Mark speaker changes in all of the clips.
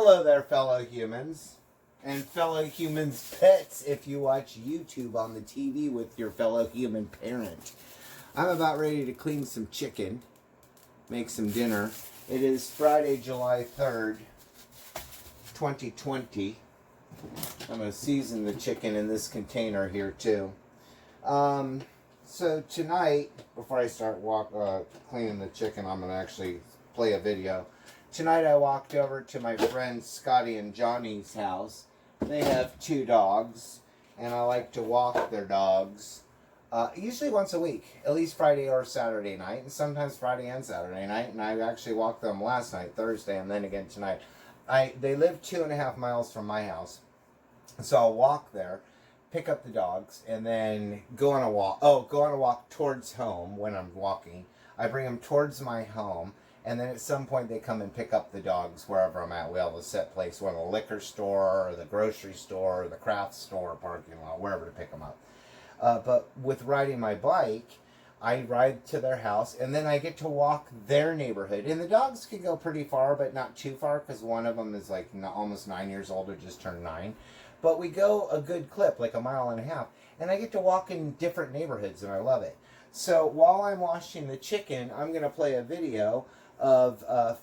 Speaker 1: Hello there, fellow humans. And fellow humans' pets if you watch YouTube on the TV with your fellow human parent. I'm about ready to clean some chicken, make some dinner. It is Friday, July 3rd, 2020. I'm going to season the chicken in this container here too. So tonight, before I start cleaning the chicken, I'm going to actually play a video. Tonight I walked over to my friends Scotty and Johnny's house. They have 2 dogs, and I like to walk their dogs usually once a week, at least Friday or Saturday night, and sometimes Friday and Saturday night, and I actually walked them last night, Thursday, and then again tonight. They live 2.5 miles from my house, so I'll walk there, pick up the dogs, and then go on a walk towards home when I'm walking. I bring them towards my home. And then at some point they come and pick up the dogs wherever I'm at. We have a set place, one of the liquor store, or the grocery store, or the craft store, parking lot, wherever to pick them up. But with riding my bike, I ride to their house, and then I get to walk their neighborhood. And the dogs can go pretty far, but not too far, because one of them is like almost 9 years old, or just turned 9. But we go a good clip, like 1.5 miles. And I get to walk in different neighborhoods, and I love it. So while I'm washing the chicken, I'm going to play a video of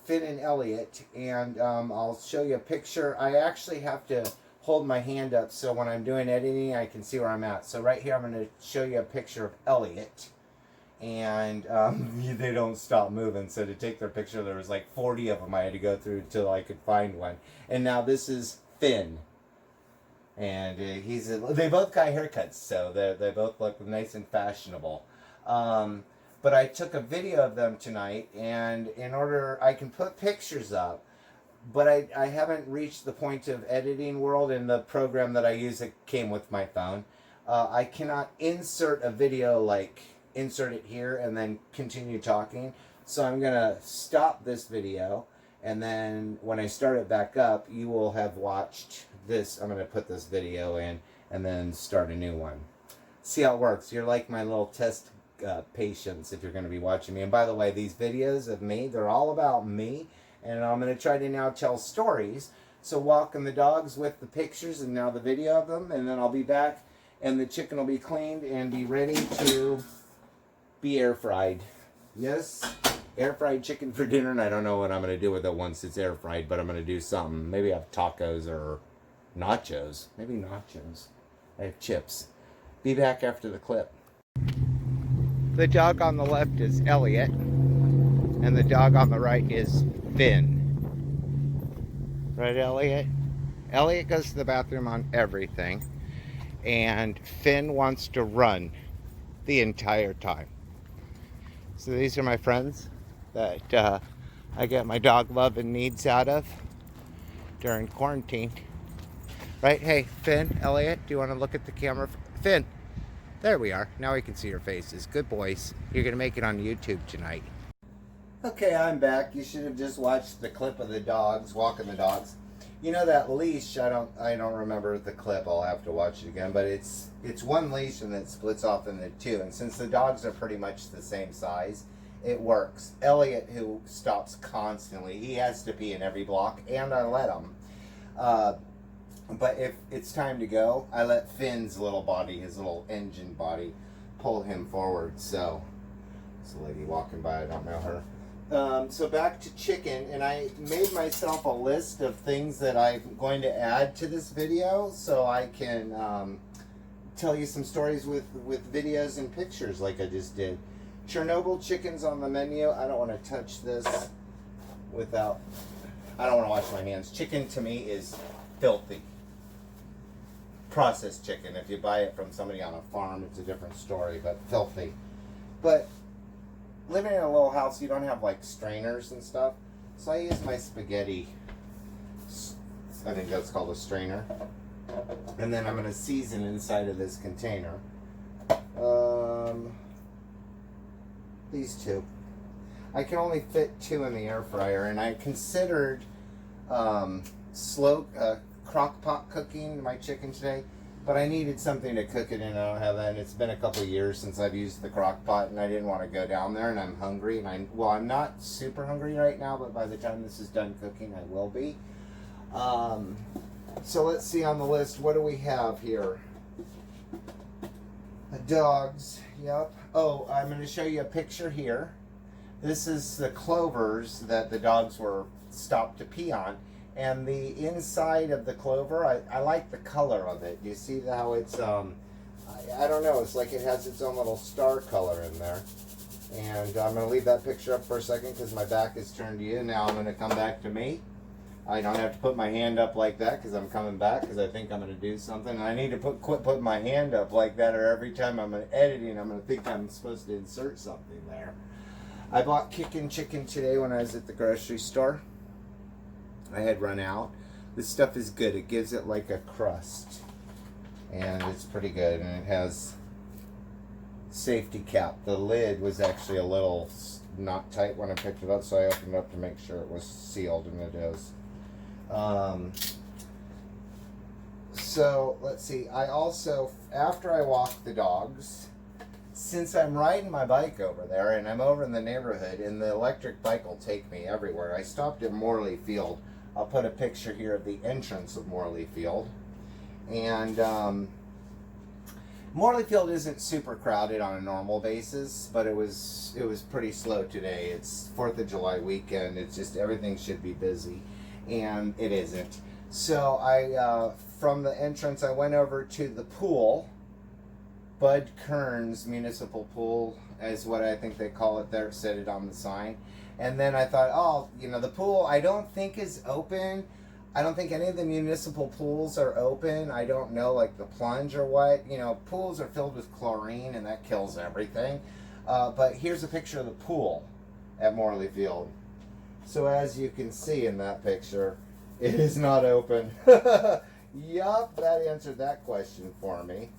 Speaker 1: Finn and Elliot, and I'll show you a picture. I actually have to hold my hand up so when I'm doing editing I can see where I'm at. So right here I'm going to show you a picture of Elliot, and they don't stop moving, so to take their picture there was like 40 of them I had to go through until I could find one. And now this is Finn, and they both got haircuts, so they both look nice and fashionable. But I took a video of them tonight, and I can put pictures up, but I haven't reached the point of editing world in the program that I use that came with my phone. I cannot insert a video, like insert it here and then continue talking. So I'm going to stop this video, and then when I start it back up, you will have watched this. I'm going to put this video in and then start a new one. See how it works. You're like my little test patience if you're going to be watching me. And by the way, these videos of me, they're all about me, and I'm going to try to now tell stories. So walking the dogs with the pictures and now the video of them, and then I'll be back and the chicken will be cleaned and be ready to be air fried. Yes, air fried chicken for dinner, and I don't know what I'm going to do with it once it's air fried, but I'm going to do something. Maybe have tacos or nachos. Maybe nachos. I have chips. Be back after the clip. The dog on the left is Elliot, and the dog on the right is Finn. Right, Elliot? Elliot goes to the bathroom on everything, and Finn wants to run the entire time. So these are my friends that I get my dog love and needs out of during quarantine. Right? Hey, Finn, Elliot, do you want to look at the camera? Finn! There we are. Now we can see your faces. Good boys. You're going to make it on YouTube tonight. Okay, I'm back. You should have just watched the clip of the dogs, walking the dogs. You know that leash, I don't remember the clip. I'll have to watch it again. But it's one leash and it splits off into 2. And since the dogs are pretty much the same size, it works. Elliot, who stops constantly, he has to pee in every block, and I let him. But if it's time to go, I let Finn's little body, his little engine body, pull him forward. So, there's a lady walking by, I don't know her. So back to chicken, and I made myself a list of things that I'm going to add to this video so I can tell you some stories with videos and pictures like I just did. Chernobyl chicken's on the menu. I don't want to touch this without, I don't want to wash my hands. Chicken to me is filthy. Processed chicken. If you buy it from somebody on a farm, it's a different story, but filthy. But living in a little house, you don't have like strainers and stuff, so I use my spaghetti. I think that's called a strainer. And then I'm going to season inside of this container. These 2. I can only fit 2 in the air fryer, and I considered slow crock pot cooking my chicken today, but I needed something to cook it in. I don't have that, and it's been a couple of years since I've used the crock pot, and I didn't want to go down there, and I'm hungry, and I'm not super hungry right now, but by the time this is done cooking I will be. So let's see on the list, what do we have here? The dogs, yep. Oh, I'm going to show you a picture here. This is the clovers that the dogs were stopped to pee on. And the inside of the clover, I like the color of it. You see how it's, I don't know, it's like it has its own little star color in there. And I'm going to leave that picture up for a second because my back is turned to you. Now I'm going to come back to me. I don't have to put my hand up like that because I'm coming back because I think I'm going to do something. And I need to quit putting my hand up like that, or every time I'm editing, I'm going to think I'm supposed to insert something there. I bought Kickin' Chicken today when I was at the grocery store. I had run out. This stuff is good. It gives it like a crust. And it's pretty good. And it has safety cap. The lid was actually a little not tight when I picked it up, so I opened it up to make sure it was sealed, and it is. So let's see. I also, after I walk the dogs, since I'm riding my bike over there and I'm over in the neighborhood and the electric bike will take me everywhere, I stopped at Morley Field. I'll put a picture here of the entrance of Morley Field. And Morley Field isn't super crowded on a normal basis, but it was pretty slow today. It's 4th of July weekend. It's just everything should be busy, and it isn't. So I from the entrance I went over to the pool. Bud Kearns Municipal Pool is what I think they call it there. It said it on the sign. And then I thought, oh, you know, the pool I don't think is open. I don't think any of the municipal pools are open. I don't know, like the plunge or what. You know, pools are filled with chlorine and that kills everything. But here's a picture of the pool at Morley Field. So as you can see in that picture, it is not open. Yup, that answered that question for me.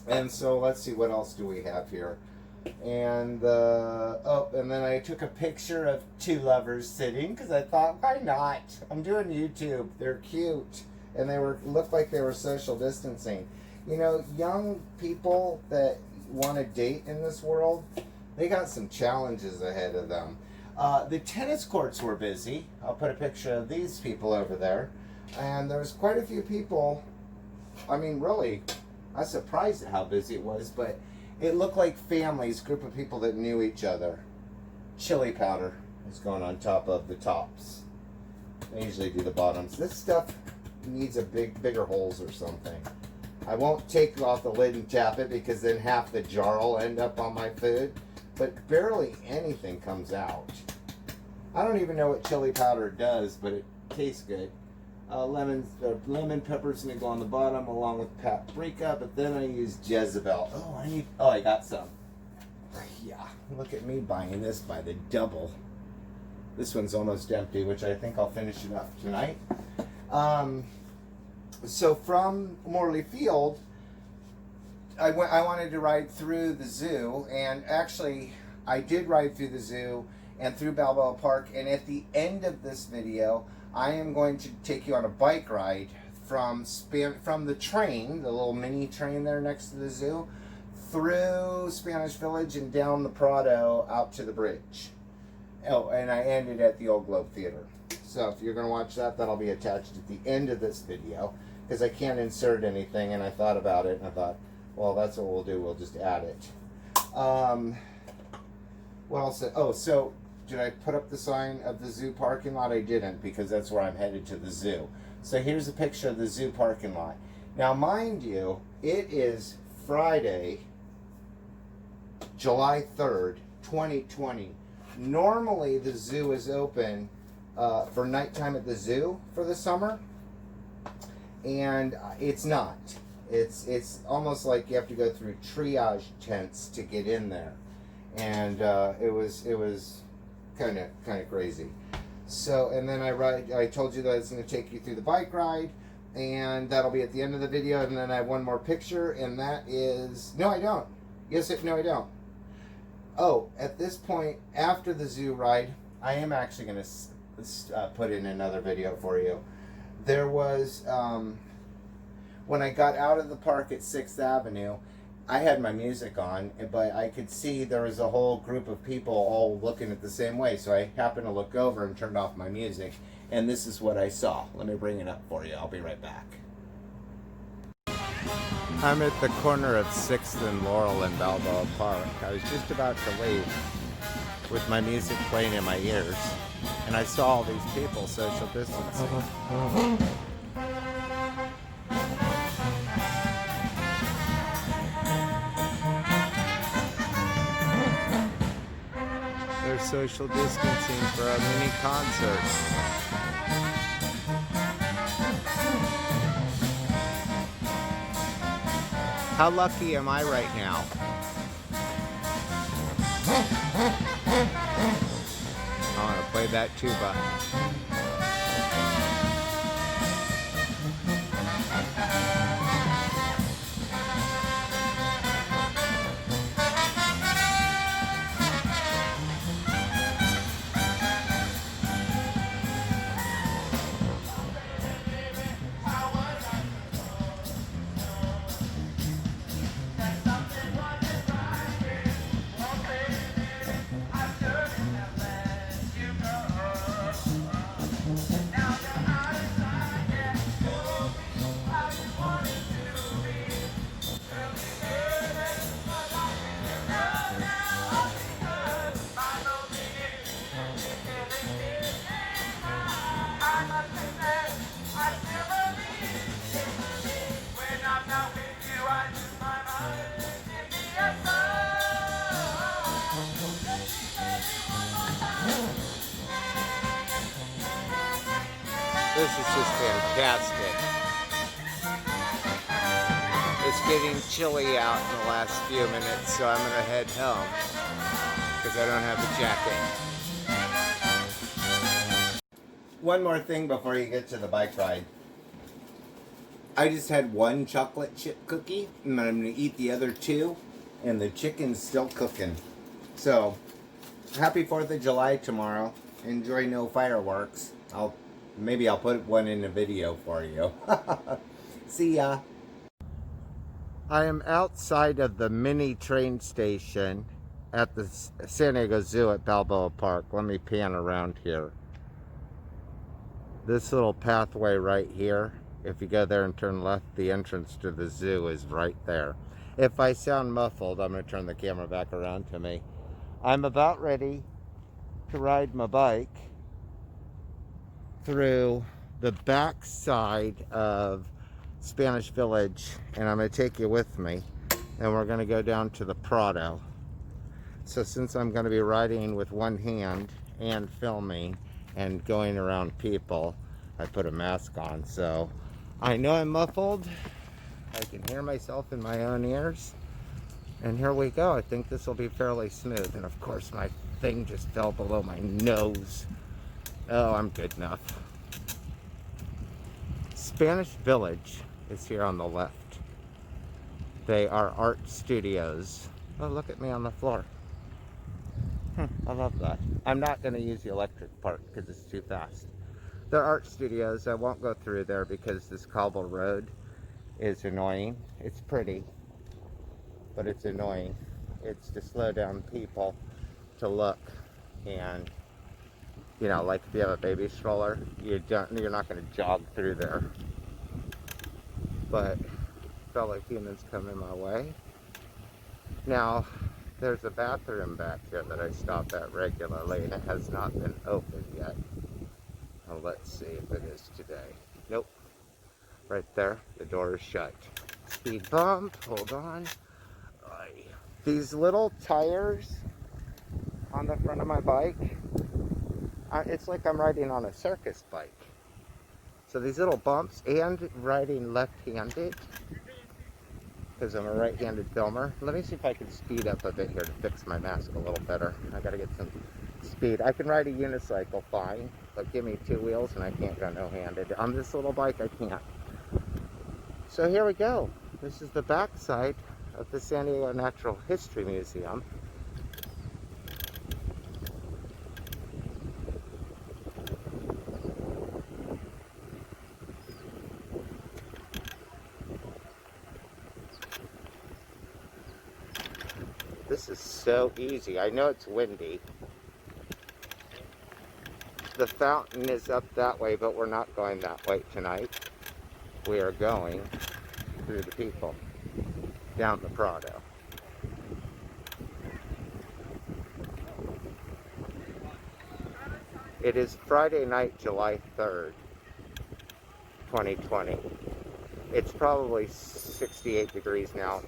Speaker 1: And so let's see, what else do we have here? And and then I took a picture of two lovers sitting because I thought, why not? I'm doing YouTube. They're cute, and they looked like they were social distancing. You know, young people that want to date in this world, they got some challenges ahead of them. The tennis courts were busy. I'll put a picture of these people over there, and there's quite a few people. I mean, really, I was surprised at how busy it was, but it looked like families, group of people that knew each other. Chili powder is going on top of the tops. I usually do the bottoms. This stuff needs bigger holes or something. I won't take off the lid and tap it because then half the jar will end up on my food, but barely anything comes out. I don't even know what chili powder does, but it tastes good. Lemon peppers going to go on the bottom along with paprika, but then I use Jezebel. I got some. Yeah, look at me buying this by the double. This one's almost empty, which I think I'll finish it up tonight. So from Morley Field, I wanted to ride through the zoo, and actually I did ride through the zoo and through Balboa Park, and at the end of this video, I am going to take you on a bike ride from the train, the little mini train there next to the zoo, through Spanish Village and down the Prado out to the bridge. Oh, and I ended at the Old Globe Theater. So if you're going to watch that, that'll be attached at the end of this video because I can't insert anything, and I thought about it and I thought, well, that's what we'll do. We'll just add it. What else? Oh, so did I put up the sign of the zoo parking lot? I didn't, because that's where I'm headed, to the zoo. So here's a picture of the zoo parking lot. Now, mind you, it is Friday, July 3rd, 2020. Normally, the zoo is open for nighttime at the zoo for the summer, and it's not. It's almost like you have to go through triage tents to get in there, and it was kind of crazy. So, and then I told you that I was going to take you through the bike ride, and that'll be at the end of the video. And then I have one more picture, and that is, no, I don't. No, I don't. Oh, at this point, after the zoo ride, I am actually going to put in another video for you. There was, when I got out of the park at 6th Avenue, I had my music on, but I could see there was a whole group of people all looking at the same way. So I happened to look over and turned off my music. and this is what I saw. Let me bring it up for you. I'll be right back. I'm at the corner of 6th and Laurel in Balboa Park. I was just about to leave with my music playing in my ears, and I saw all these people social distancing. They're social distancing for a mini concert. How lucky am I right now? I want to play that tuba. This is just fantastic. It's getting chilly out in the last few minutes, so I'm going to head home because I don't have a jacket. One more thing before you get to the bike ride. I just had one chocolate chip cookie, and I'm going to eat the other two, and the chicken's still cooking. So, happy 4th of July tomorrow. Enjoy no fireworks. Maybe I'll put one in a video for you. See ya. I am outside of the mini train station at the San Diego Zoo at Balboa Park. Let me pan around here. This little pathway right here, if you go there and turn left, the entrance to the zoo is right there. If I sound muffled, I'm going to turn the camera back around to me. I'm about ready to ride my bike through the back side of Spanish Village, and I'm going to take you with me, and we're going to go down to the Prado. So since I'm going to be riding with one hand and filming and going around people, I put a mask on, so I know I'm muffled. I can hear myself in my own ears, and here we go. I think this will be fairly smooth, and of course my thing just fell below my nose. Oh, I'm good enough. Spanish Village is here on the left. They are art studios. Oh, look at me on the floor. I love that. I'm not going to use the electric part because it's too fast. They're art studios. I won't go through there because this cobble road is annoying. It's pretty, but it's annoying. It's to slow down people to look, and you know, like if you have a baby stroller, you're not going to jog through there. But fellow humans come in my way. Now, there's a bathroom back here that I stop at regularly, and it has not been opened yet. Well, let's see if it is today. Nope. Right there, the door is shut. Speed bump, hold on. These little tires on the front of my bike, it's like I'm riding on a circus bike. So these little bumps, and riding left-handed, because I'm a right-handed filmer. Let me see if I can speed up a bit here to fix my mask a little better. I gotta get some speed. I can ride a unicycle fine, but give me two wheels and I can't go no-handed. On this little bike, I can't. So here we go. This is the back side of the San Diego Natural History Museum. This is so easy. I know it's windy. The fountain is up that way, but we're not going that way tonight. We are going through the people down the Prado. It is Friday night, July 3rd, 2020. It's probably 68 degrees now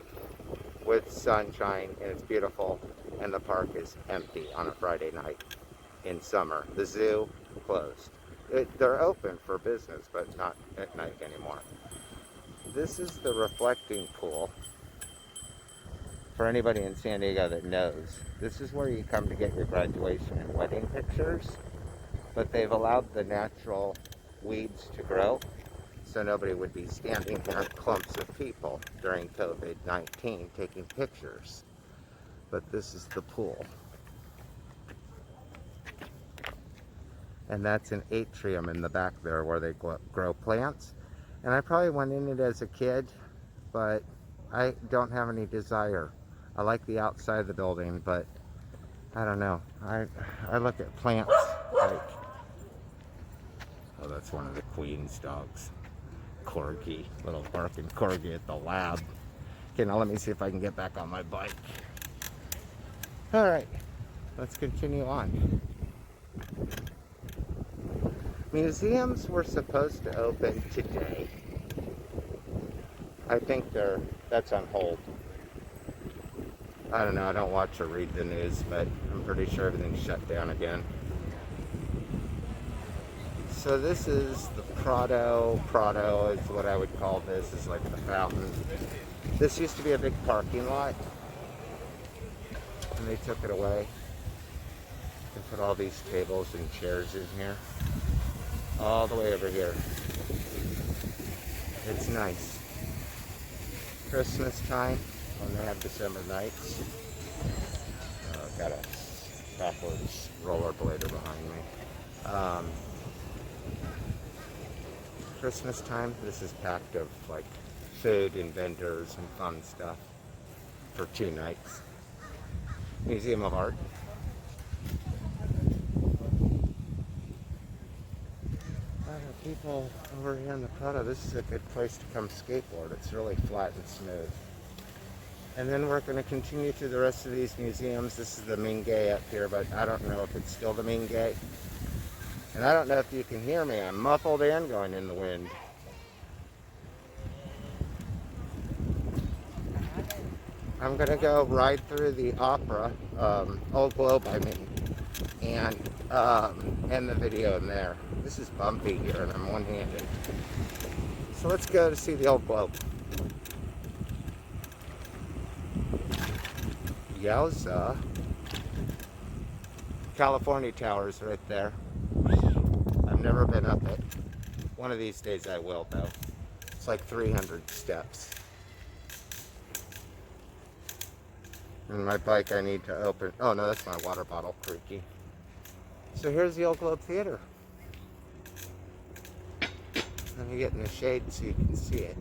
Speaker 1: with sunshine, and it's beautiful, and the park is empty on a Friday night in summer. The zoo closed. They're open for business, but not at night anymore. This is the reflecting pool. For anybody in San Diego that knows, this is where you come to get your graduation and wedding pictures, but they've allowed the natural weeds to grow, so nobody would be standing here in clumps of people during COVID-19 taking pictures. But this is the pool. And that's an atrium in the back there where they grow plants. And I probably went in it as a kid, but I don't have any desire. I like the outside of the building, but I don't know. I look at plants like, oh, that's one of the Queen's dogs. Corgi, little barking Corgi at the lab. Okay, now let me see if I can get back on my bike. All right, let's continue on. Museums were supposed to open today. I think that's on hold. I don't know, I don't watch or read the news, but I'm pretty sure everything's shut down again. So this is the Prado. Prado is what I would call this, is like the fountain. This used to be a big parking lot, and they took it away. They put all these tables and chairs in here, all the way over here. It's nice. Christmas time, when they have December nights. Got a backwards rollerblader behind me. Christmas time, this is packed of like food and vendors and fun stuff for 2 nights. Museum of Art. People over here in the Prado, this is a good place to come skateboard. It's really flat and smooth. And then we're going to continue through the rest of these museums. This is the Mingei up here, but I don't know if it's still the Mingei. And I don't know if you can hear me. I'm muffled and going in the wind. I'm going to go ride through the opera, Old Globe, I mean, and end the video in there. This is bumpy here, and I'm one-handed. So let's go to see the Old Globe. Yowza. California Tower's right there. I've never been up it. One of these days I will, though. It's like 300 steps. And my bike I need to open. Oh no, that's my water bottle, creaky. So here's the Old Globe Theater. Let me get in the shade so you can see it.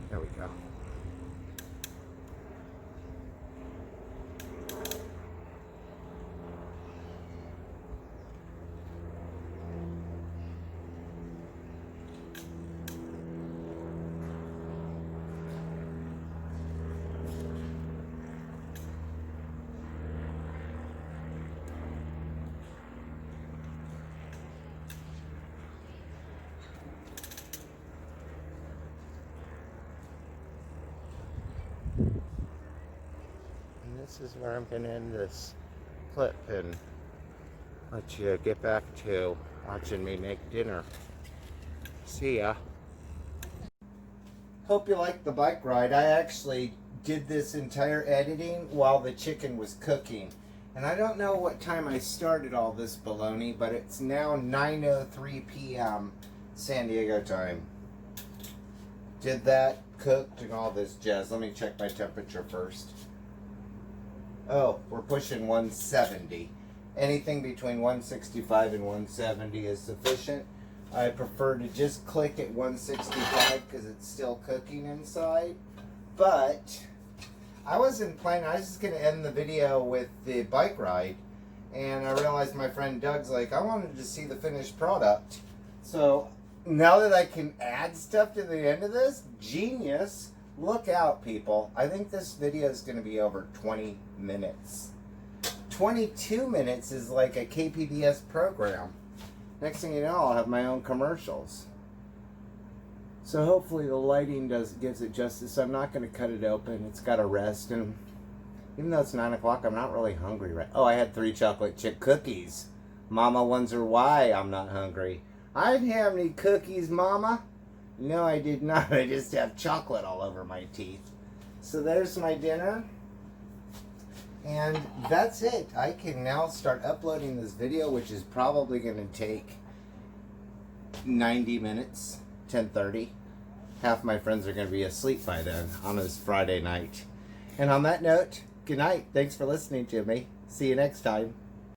Speaker 1: There we go. This is where I'm going to end this clip and let you get back to watching me make dinner. See ya. Hope you liked the bike ride. I actually did this entire editing while the chicken was cooking. And I don't know what time I started all this baloney, but it's now 9:03 p.m. San Diego time. Did that, cooked, and all this jazz. Let me check my temperature first. Oh, we're pushing 170. Anything between 165 and 170 is sufficient. I prefer to just click at 165 because it's still cooking inside. But I wasn't planning. I was just going to end the video with the bike ride. And I realized my friend Doug's like, I wanted to see the finished product. So now that I can add stuff to the end of this, genius. Look out, people. I think this video is going to be over 20 minutes. 22 minutes is like a KPBS program. Next thing you know, I'll have my own commercials. So hopefully the lighting gives it justice. I'm not going to cut it open. It's got to rest. And even though it's 9 o'clock, I'm not really hungry right. Oh, I had 3 chocolate chip cookies. Mama wonders why I'm not hungry. I didn't have any cookies, Mama. No, I did not. I just have chocolate all over my teeth. So there's my dinner. And that's it. I can now start uploading this video, which is probably going to take 90 minutes, 10:30. Half my friends are going to be asleep by then on this Friday night. And on that note, good night. Thanks for listening to me. See you next time.